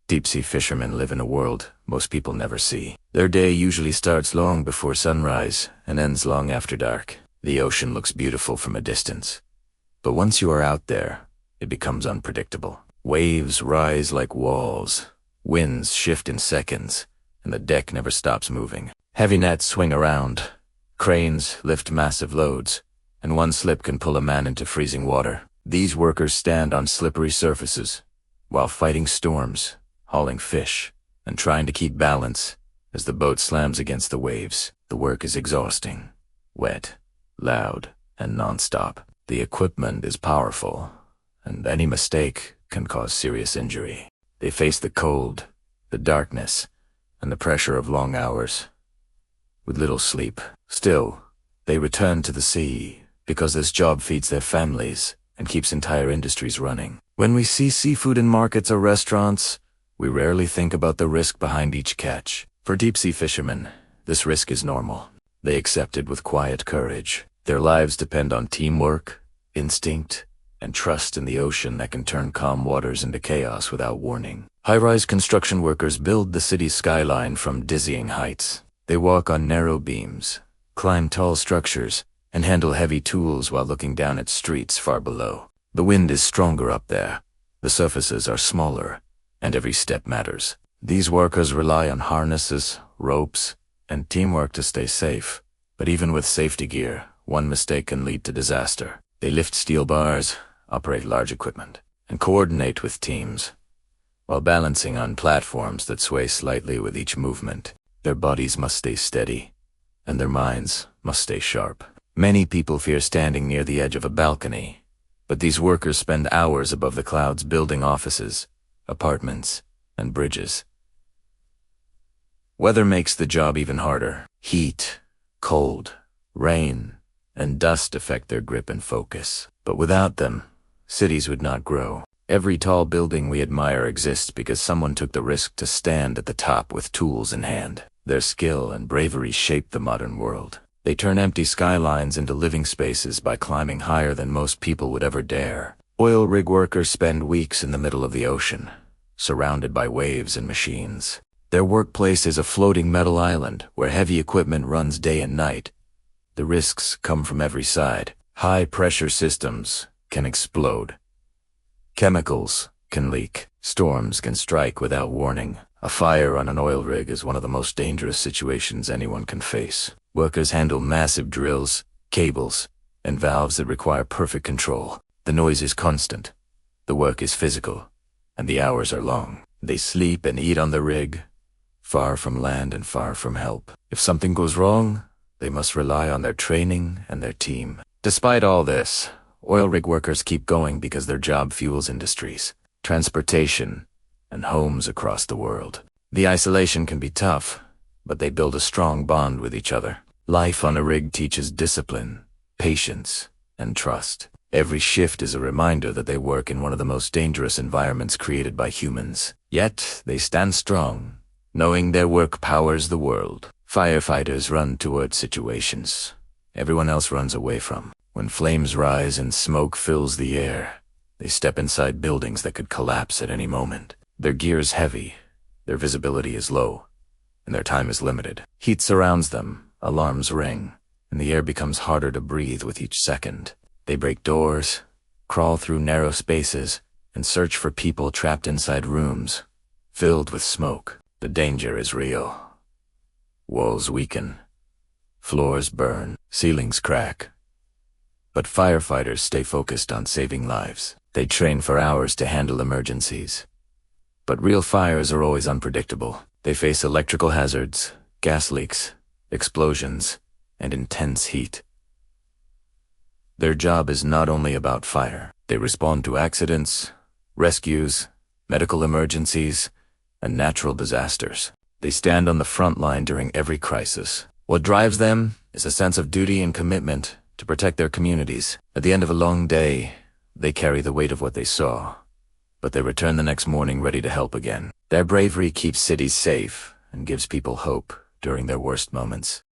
Deep-sea fishermen live in a world most people never see. Their day usually starts long before sunrise and ends long after dark. The ocean looks beautiful from a distance, but once you are out there, it becomes unpredictable. Waves rise like walls, winds shift in seconds, and the deck never stops moving. Heavy nets swing around, cranes lift massive loads, and one slip can pull a man into freezing water. These workers stand on slippery surfaces while fighting storms, hauling fish, and trying to keep balance as the boat slams against the waves. The work is exhausting, wet, loud, and non-stop. The equipment is powerful, and any mistake can cause serious injury. They face the cold, the darkness, and the pressure of long hours, with little sleep. Still, they return to the sea because this job feeds their families and keeps entire industries running. When we see seafood in markets or restaurants, we rarely think about the risk behind each catch. For deep-sea fishermen, this risk is normal. They accept it with quiet courage. Their lives depend on teamwork, instinct, and trust in the ocean that can turn calm waters into chaos without warning. High-rise construction workers build the city's skyline from dizzying heights. They walk on narrow beams, climb tall structures, and handle heavy tools while looking down at streets far below. The wind is stronger up there, the surfaces are smaller, and every step matters. These workers rely on harnesses, ropes, and teamwork to stay safe. But even with safety gear, one mistake can lead to disaster. They lift steel bars, operate large equipment, and coordinate with teams, while balancing on platforms that sway slightly with each movement. Their bodies must stay steady, and their minds must stay sharp. Many people fear standing near the edge of a balcony, but these workers spend hours above the clouds building offices, apartments, and bridges. Weather makes the job even harder. Heat, cold, rain, and dust affect their grip and focus. But without them, cities would not grow. Every tall building we admire exists because someone took the risk to stand at the top with tools in hand. Their skill and bravery shape the modern world. They turn empty skylines into living spaces by climbing higher than most people would ever dare. Oil rig workers spend weeks in the middle of the ocean, surrounded by waves and machines. Their workplace is a floating metal island where heavy equipment runs day and night. The risks come from every side. High-pressure systems can explode. Chemicals can leak. Storms can strike without warning. A fire on an oil rig is one of the most dangerous situations anyone can face. Workers handle massive drills, cables, and valves that require perfect control. The noise is constant, the work is physical, and the hours are long. They sleep and eat on the rig, far from land and far from help. If something goes wrong, they must rely on their training and their team. Despite all this, oil rig workers keep going because their job fuels industries, transportation, and homes across the world. The isolation can be tough, but they build a strong bond with each other. Life on a rig teaches discipline, patience, and trust. Every shift is a reminder that they work in one of the most dangerous environments created by humans. Yet, they stand strong, knowing their work powers the world. Firefighters run toward situations everyone else runs away from. When flames rise and smoke fills the air, they step inside buildings that could collapse at any moment. Their gear is heavy, their visibility is low, and their time is limited. Heat surrounds them, alarms ring, and the air becomes harder to breathe with each second. They break doors, crawl through narrow spaces, and search for people trapped inside rooms filled with smoke. The danger is real. Walls weaken, floors burn, ceilings crack. But firefighters stay focused on saving lives. They train for hours to handle emergencies. But real fires are always unpredictable. They face electrical hazards, gas leaks, explosions, and intense heat. Their job is not only about fire. They respond to accidents, rescues, medical emergencies, and natural disasters. They stand on the front line during every crisis. What drives them is a sense of duty and commitment to protect their communities. At the end of a long day, they carry the weight of what they saw, but they return the next morning ready to help again. Their bravery keeps cities safe and gives people hope during their worst moments.